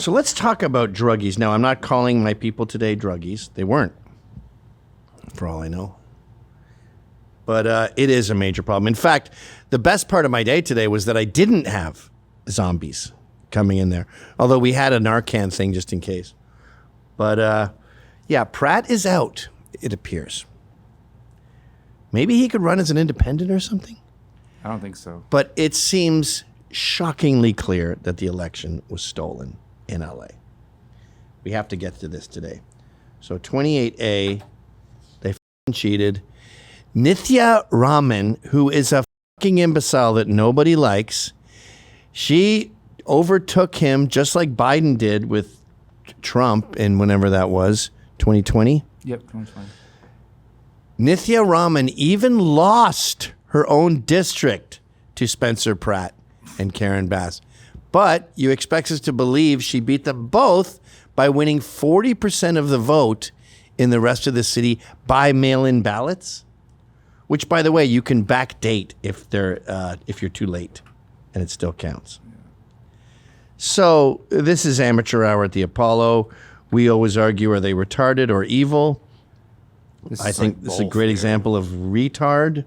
So let's talk about druggies. Now, I'm not calling my people today druggies. They weren't, for all I know. But it is a major problem. In fact, the best part of my day today was that I didn't have zombies coming in there. Although we had a Narcan thing just in case. But yeah, Pratt is out, it appears. Maybe he could run as an independent or something? I don't think so. But it seems shockingly clear that the election was stolen in LA. We have to get to this today. So 28A, they cheated. Nithya Raman, who is a fucking imbecile that nobody likes, she overtook him just like Biden did with Trump in whenever that was, 2020? Yep, 2020. Nithya Raman even lost her own district to Spencer Pratt and Karen Bass. But you expect us to believe she beat them both by winning 40% of the vote in the rest of the city by mail-in ballots, which, by the way, you can backdate if you're too late, and it still counts. Yeah. So this is Amateur Hour at the Apollo. We always argue, are they retarded or evil? I think this is a great example of retard.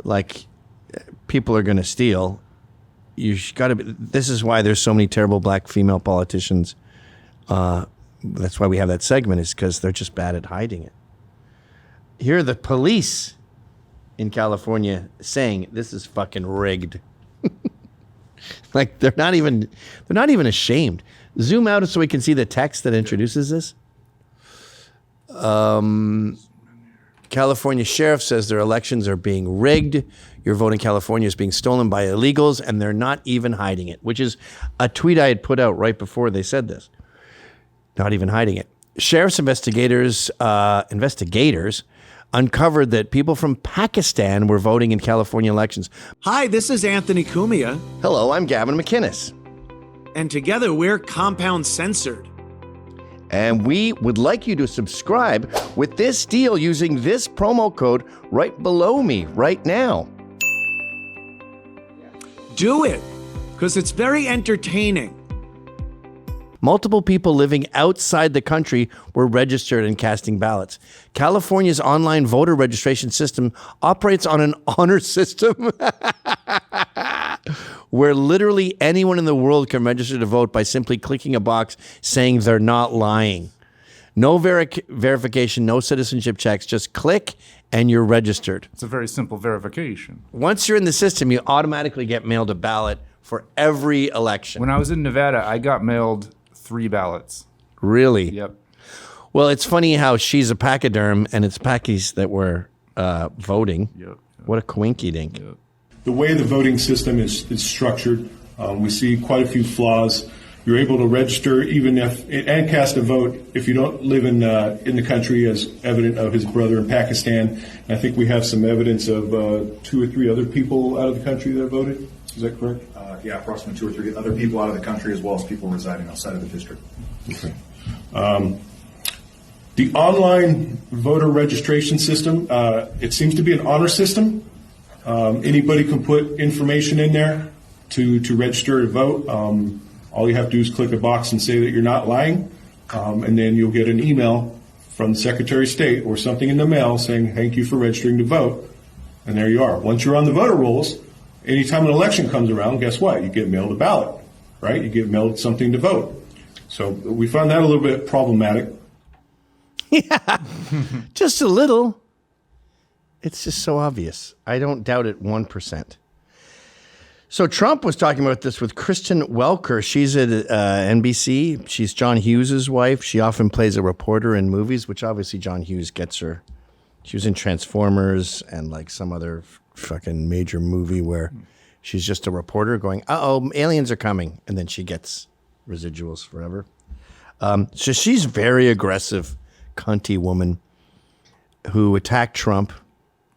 Like, people are going to steal. You've got to. This is why there's so many terrible black female politicians. That's why we have that segment, is because they're just bad at hiding it. Here are the police in California saying this is fucking rigged. Like they're not even ashamed. Zoom out so we can see the text that introduces this. California sheriff says their elections are being rigged. Your vote in California is being stolen by illegals, and they're not even hiding it, which is a tweet I had put out right before they said this. Not even hiding it. Sheriff's investigators uncovered that people from Pakistan were voting in California elections. Hi, this is Anthony Cumia. Hello, I'm Gavin McInnes. And together we're Compound Censored. And we would like you to subscribe with this deal using this promo code right below me right now. Do it, because it's very entertaining. Multiple people living outside the country were registered and casting ballots. California's online voter registration system operates on an honor system where literally anyone in the world can register to vote by simply clicking a box saying they're not lying. No verification, no citizenship checks, just click and you're registered. It's a very simple verification. Once you're in the system, you automatically get mailed a ballot for every election. When I was in Nevada, I got mailed 3 ballots. Really? Yep. Well, it's funny how she's a pachyderm and it's Packies that were voting. Yep. What a coinky-dink. Yep. The way the voting system is structured, we see quite a few flaws. You're able to register even and cast a vote if you don't live in the country, as evident of his brother in Pakistan. And I think we have some evidence of 2 or 3 other people out of the country that voted. Is that correct? Yeah, approximately 2 or 3 other people out of the country, as well as people residing outside of the district. Okay. The online voter registration system, it seems to be an honor system. Anybody can put information in there to register to vote. All you have to do is click a box and say that you're not lying, and then you'll get an email from the Secretary of State or something in the mail saying, thank you for registering to vote. And there you are. Once you're on the voter rolls, anytime an election comes around, guess what? You get mailed a ballot, right? You get mailed something to vote. So we found that a little bit problematic. Yeah, just a little. It's just so obvious. I don't doubt it 1%. So Trump was talking about this with Kristen Welker. She's at NBC. She's John Hughes' wife. She often plays a reporter in movies, which obviously John Hughes gets her. She was in Transformers and like some other fucking major movie where she's just a reporter going, uh-oh, aliens are coming. And then she gets residuals forever. So she's very aggressive, cunty woman who attacked Trump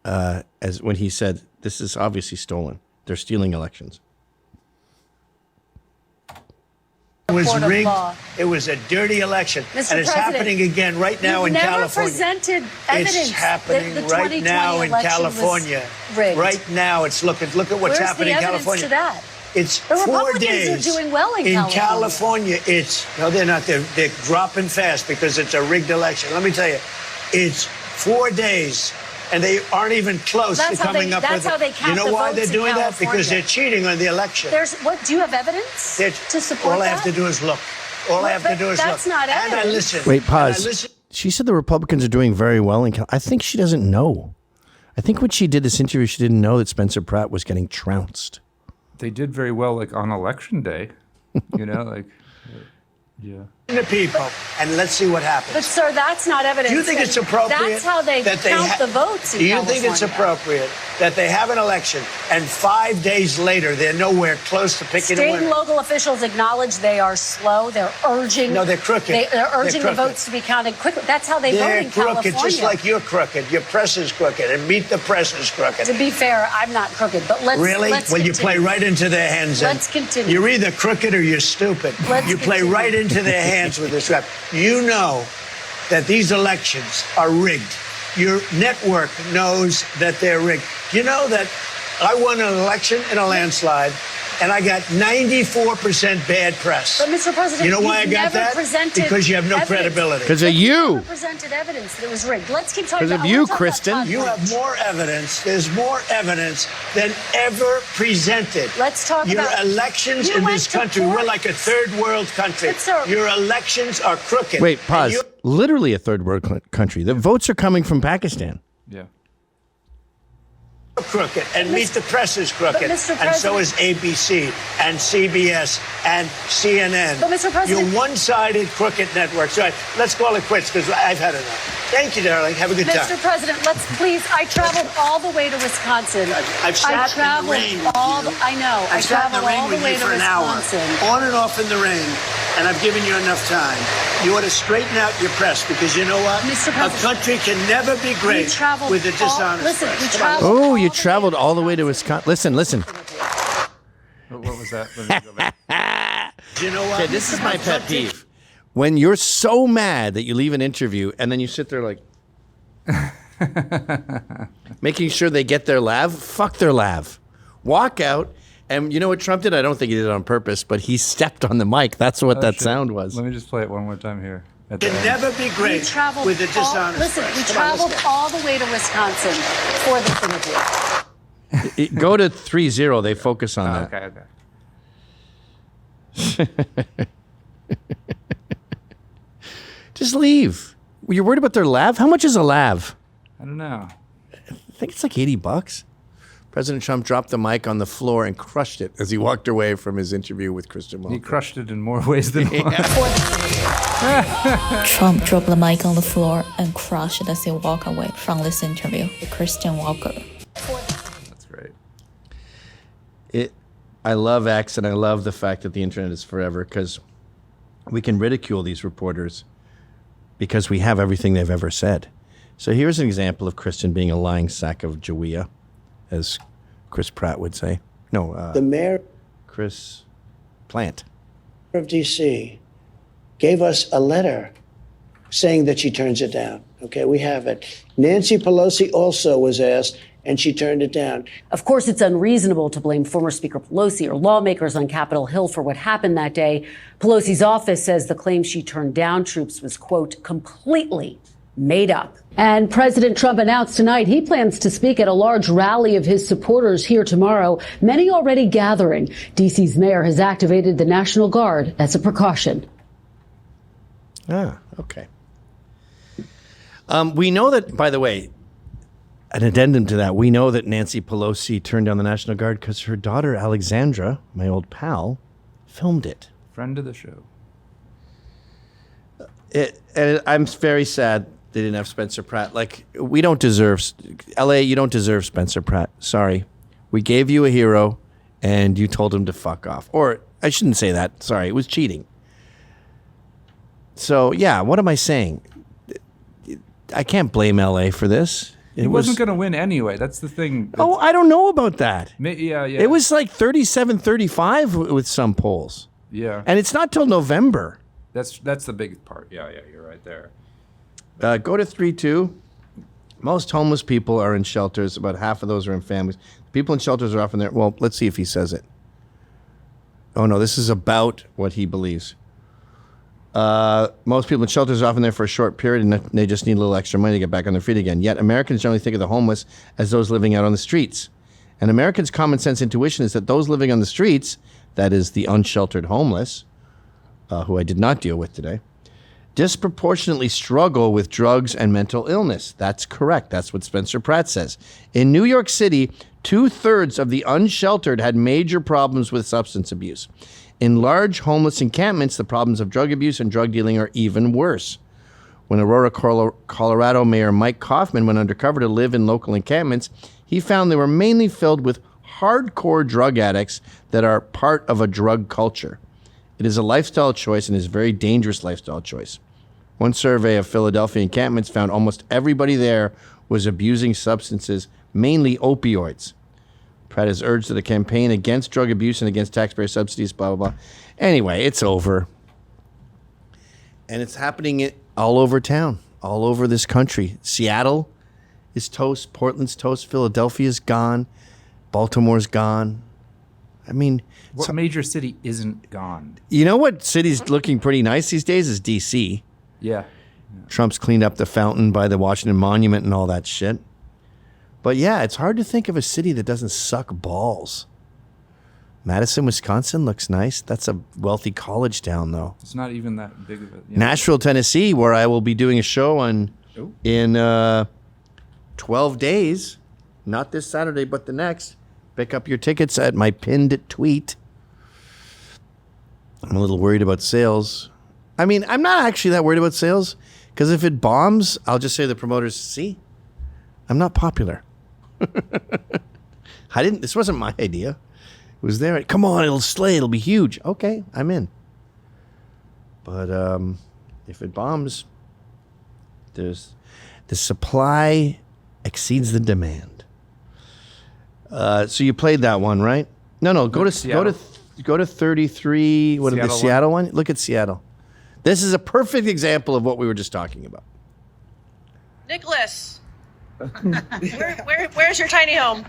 as when he said, this is obviously stolen. They're stealing elections. It was rigged. It was a dirty election. Mr. And it's President, happening again right now in California. You've never presented evidence. It's happening that the right now in election California. was rigged. Right now, look at what's happening in California. Where's the evidence to that? It's The 4 Republicans days. are doing well in California. No, they're not. They're dropping fast because it's a rigged election. Let me tell you, it's 4 days. And they aren't even close to coming up with it. That's how they count You know the why they're votes in doing that? California. Because they're cheating on the election. Do you have evidence to support all that? I have to do is look. All I have to do is look. That's not And I evidence. listen. Wait, pause. And I listen. She said the Republicans are doing very well in I think she doesn't know. I think when she did this interview, she didn't know that Spencer Pratt was getting trounced. They did very well, like on election day. You know, like, yeah. The people, and let's see what happens. But, sir, that's not evidence. Do you think it's appropriate? That's how they count the votes in Do you California. think it's appropriate that they have an election and 5 days later they're nowhere close to picking a State winner? and local officials acknowledge they are slow. They're urging. No, they're crooked. They're urging They're the crooked. votes to be counted quickly. That's how they vote They're in crooked, California. just like you're crooked. Your press is crooked, and Meet the Press is crooked. To be fair, I'm not crooked, but let's Really? Let's Well, you continue. play right into their hands. then. Let's continue. You're either crooked or you're stupid. Let's you play continue. right into their hands with this rap. You know that these elections are rigged. Your network knows that they're rigged. You know that I won an election in a landslide, and I got 94% bad press. But, Mr. President, you know why I you've got never that? presented Because you have no evidence. credibility. Because of But you. never presented evidence that it was rigged. Let's keep talking 'Cause about of you, I wanna talk about Kristen. Todd You Blanche. have more evidence. There's more evidence than ever presented. Let's talk Your about- elections You in went this to country, court. we're like a third world country. But, sir- Your elections are crooked. Wait, And pause. you- Literally a third world country. The votes are coming from Pakistan. Yeah. crooked, and Meet the Press is crooked, But, Mr. and so President- is ABC and CBS and CNN. But, Mr. President- You're one-sided crooked networks. All right, let's call it quits because I've had enough. Thank you, darling. Have a good Mr. time. President, let's please. I traveled all the way to Wisconsin. I've sat I in traveled the rain with all. you. I know. I I've sat in traveled the rain all the with way you to for an hour, Wisconsin. on and off in the rain, and I've given you enough time. You ought to straighten out your press because you know what? Mr. A President, country can never be great traveled with a all- dishonest listen, press. we Come on, traveled- Oh, you all the traveled way to all the way to Wisconsin. Listen. What was that? Let me go back. you know what? Okay, this is my pet peeve. When you're so mad that you leave an interview and then you sit there like making sure they get their lav, fuck their lav. Walk out, and you know what Trump did? I don't think he did it on purpose, but he stepped on the mic. That's what that Shit. sound was. Let me just play it one more time here. At the Can end. never be We great traveled with a all, dishonest listen, press. we Come on, let's traveled go. all the way to Wisconsin for this interview. Go to 3-0. They focus on that. Okay. Just leave. You're worried about their lav? How much is a lav? I don't know. I think it's like $80. President Trump dropped the mic on the floor and crushed it as he walked away from his interview with Christian He Walker. crushed it in more ways than one. Trump dropped the mic on the floor and crushed it as he walked away from this interview with Christian Walker. That's great. I love X, and I love the fact that the internet is forever because we can ridicule these reporters because we have everything they've ever said. So here's an example of Christian being a lying sack of Jawea, as Chris Pratt would say. No, The mayor Chris Plant. of D.C. gave us a letter saying that she turns it down. Okay, we have it. Nancy Pelosi also was asked, and she turned it down. Of course, it's unreasonable to blame former Speaker Pelosi or lawmakers on Capitol Hill for what happened that day. Pelosi's office says the claim she turned down troops was, quote, completely made up. And President Trump announced tonight he plans to speak at a large rally of his supporters here tomorrow, many already gathering. D.C.'s mayor has activated the National Guard as a precaution. Ah, okay. We know that, by the way, an addendum to that, we know that Nancy Pelosi turned down the National Guard because her daughter, Alexandra, my old pal, filmed it. Friend of the show. And I'm very sad they didn't have Spencer Pratt. Like, we don't deserve, LA, you don't deserve Spencer Pratt. Sorry. We gave you a hero, and you told him to fuck off. Or, I shouldn't say that. Sorry, it was cheating. So, yeah, what am I saying? I can't blame LA for this. He wasn't going to win anyway. That's the thing. Oh, I don't know about that. Yeah. It was like 37-35 with some polls. Yeah. And it's not till November. That's the big part. Yeah, you're right there. Go to 3-2. Most homeless people are in shelters. About half of those are in families. People in shelters are often there. Well, let's see if he says it. Oh, no, this is about what he believes. Most people in shelters are often there for a short period and they just need a little extra money to get back on their feet again. Yet Americans generally think of the homeless as those living out on the streets. And Americans' common sense intuition is that those living on the streets, that is the unsheltered homeless, who I did not deal with today, disproportionately struggle with drugs and mental illness. That's correct. That's what Spencer Pratt says. In New York City, 2/3 of the unsheltered had major problems with substance abuse. In large homeless encampments, the problems of drug abuse and drug dealing are even worse. When Aurora, Colorado Mayor Mike Kaufman went undercover to live in local encampments, he found they were mainly filled with hardcore drug addicts that are part of a drug culture. It is a lifestyle choice and is a very dangerous lifestyle choice. One survey of Philadelphia encampments found almost everybody there was abusing substances, mainly opioids. Pratt has urged that a campaign against drug abuse and against taxpayer subsidies, blah, blah, blah. Anyway, it's over. And it's happening all over town, all over this country. Seattle is toast. Portland's toast. Philadelphia's gone. Baltimore's gone. I mean... What major city isn't gone? You know what city's looking pretty nice these days is D.C. Yeah. Trump's cleaned up the fountain by the Washington Monument and all that shit. But yeah, it's hard to think of a city that doesn't suck balls. Madison, Wisconsin looks nice. That's a wealthy college town, though. It's not even that big of a... Nashville, Tennessee, where I will be doing a show in 12 days. Not this Saturday, but the next. Pick up your tickets at my pinned tweet. I'm a little worried about sales. I mean, I'm not actually that worried about sales, because if it bombs, I'll just say to the promoters, see, I'm not popular. This wasn't my idea. It was there. Come on, it'll slay. It'll be huge. Okay, I'm in. But if it bombs, the supply exceeds the demand. So you played that one, right? No. Go to 33. What is the Seattle one? Look at Seattle. This is a perfect example of what we were just talking about. Nicholas, where's your tiny home?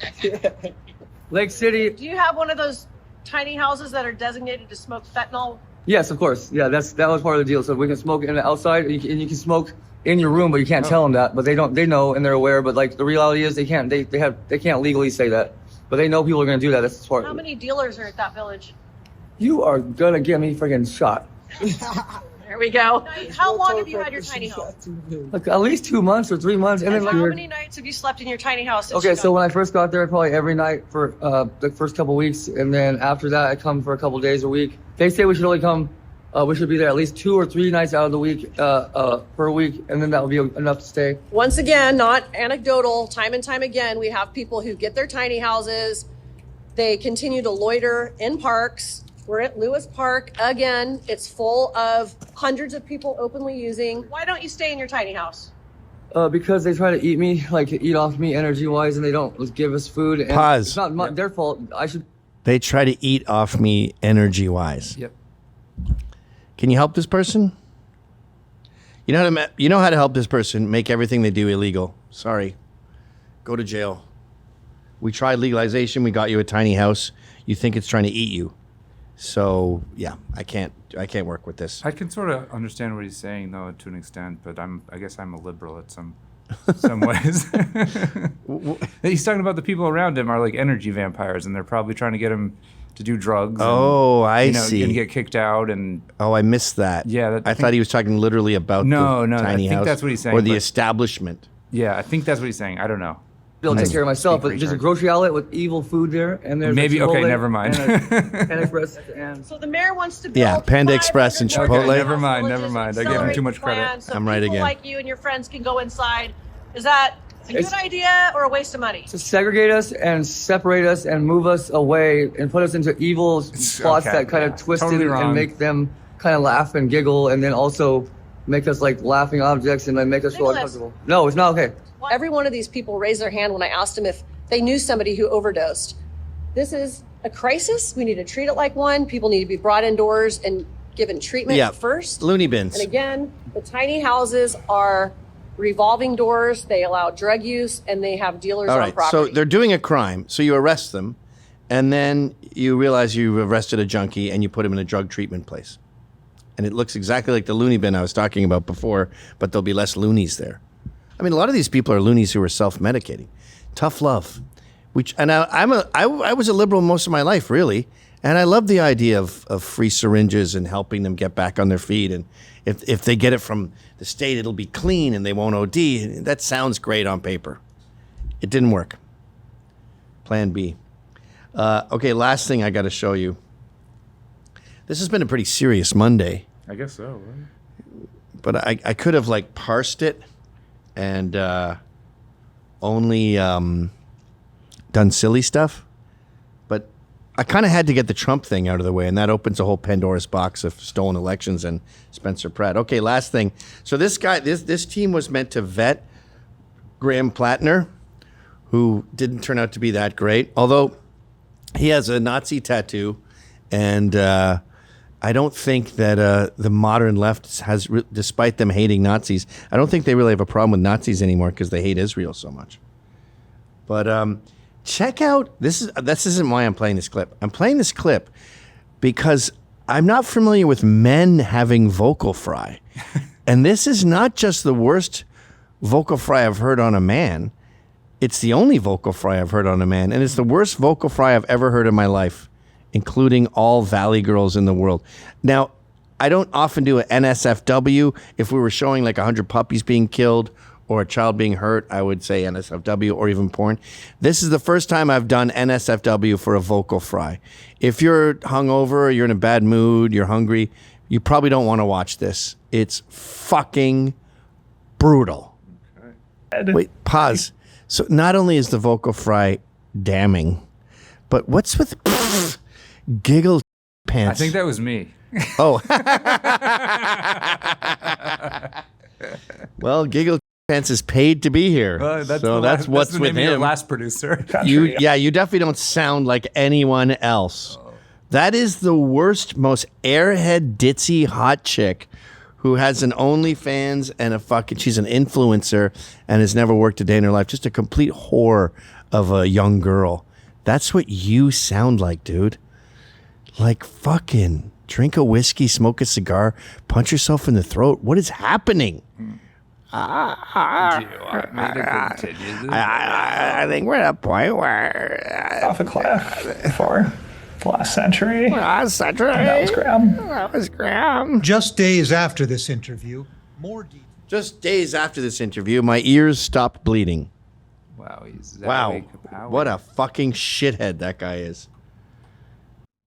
Lake City. Do you have one of those tiny houses that are designated to smoke fentanyl? Yes, of course. Yeah, that was part of the deal. So we can smoke in the outside, and you can smoke in your room, but you can't tell them that. But they know and they're aware. But like the reality is, they can't legally say that. But they know people are going to do that. That's part. How many dealers are at that village? You are gonna get me friggin' shot. There we go. How long have you had your tiny home? Like at least 2 months or 3 months. And then how many nights have you slept in your tiny house? Okay, so when I first got there, probably every night for the first couple weeks, and then after that, I come for a couple days a week. They say we should only come. We should be there at least 2 or 3 nights out of the week per week, and then that will be enough to stay. Once again, not anecdotal. Time and time again, we have people who get their tiny houses. They continue to loiter in parks. We're at Lewis Park again. It's full of hundreds of people openly using. Why don't you stay in your tiny house? Because they try to eat off me energy-wise, and they don't give us food. And Pause. It's not their fault. They try to eat off me energy-wise. Yep. Can you help this person? You know how to help this person make everything they do illegal. Sorry. Go to jail. We tried legalization. We got you a tiny house. You think it's trying to eat you. So yeah, I can't work with this. I can sort of understand what he's saying though to an extent, but I guess I'm a liberal at some ways. He's talking about the people around him are like energy vampires, and they're probably trying to get him to do drugs. Oh, I see. And get kicked out. And I missed that. Yeah, I thought he was talking literally about the tiny house. I think that's what he's saying. Or the establishment. Yeah, I think that's what he's saying. I don't know. I'll take care of myself, but there's a grocery outlet with evil food there, and there's never mind. Panda Express and so the mayor wants to build Panda Express and Chipotle. Okay, never mind. I gave him too much credit. So I'm right again. People like you and your friends can go inside. Is that a good idea or a waste of money? To segregate us and separate us and move us away and put us into evil spots that kind of twist it and make them kind of laugh and giggle, and then also make us like laughing objects and then make us feel uncomfortable. No, it's not okay. Every one of these people raised their hand when I asked them if they knew somebody who overdosed. This is a crisis. We need to treat it like one. People need to be brought indoors and given treatment first. Looney bins. And again, the tiny houses are revolving doors. They allow drug use, and they have dealers on property. So they're doing a crime. So you arrest them, And then you realize you've arrested a junkie and you put him in a drug treatment place. And it looks exactly like the loony bin I was talking about before, but there'll be less loonies there. I mean, a lot of these people are loonies who are self-medicating. Tough love. I was a liberal most of my life, really. And I love the idea of free syringes and helping them get back on their feet. And if they get it from the state, it'll be clean and they won't OD. That sounds great on paper. It didn't work. Plan B. Okay, last thing I got to show you. This has been a pretty serious Monday. I guess so. Right? But I could have like parsed it and only done silly stuff. But I kind of had to get the Trump thing out of the way, and that opens a whole Pandora's box of stolen elections and Spencer Pratt. Okay, last thing. So this guy, this team was meant to vet Graham Plattner, who didn't turn out to be that great, although he has a Nazi tattoo, and I don't think that the modern left has, despite them hating Nazis, I don't think they really have a problem with Nazis anymore because they hate Israel so much. But check out, this isn't why I'm playing this clip. I'm playing this clip because I'm not familiar with men having vocal fry. And this is not just the worst vocal fry I've heard on a man. It's the only vocal fry I've heard on a man. And it's the worst vocal fry I've ever heard in my life, including all Valley girls in the world. Now, I don't often do an NSFW. If we were showing like 100 puppies being killed or a child being hurt, I would say NSFW or even porn. This is the first time I've done NSFW for a vocal fry. If you're hungover, you're in a bad mood, you're hungry, you probably don't want to watch this. It's fucking brutal. Okay. Wait, pause. So not only is the vocal fry damning, but what's with giggle pants? I think that was me. Oh. Well, giggle pants is paid to be here. That's what's with him. Your last producer. You definitely don't sound like anyone else. Oh. That is the worst, most airhead, ditzy, hot chick who has an OnlyFans and she's an influencer and has never worked a day in her life. Just a complete whore of a young girl. That's what you sound like, dude. Like fucking drink a whiskey, smoke a cigar, punch yourself in the throat. What is happening? Do you want me to continue this? I think we're at a point where... off a cliff before the last century. And that was Graham. Just days after this interview, my ears stopped bleeding. Wow, wow, what a fucking shithead that guy is.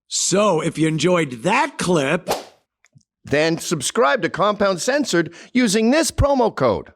So, if you enjoyed that clip, then subscribe to Compound Censored using this promo code.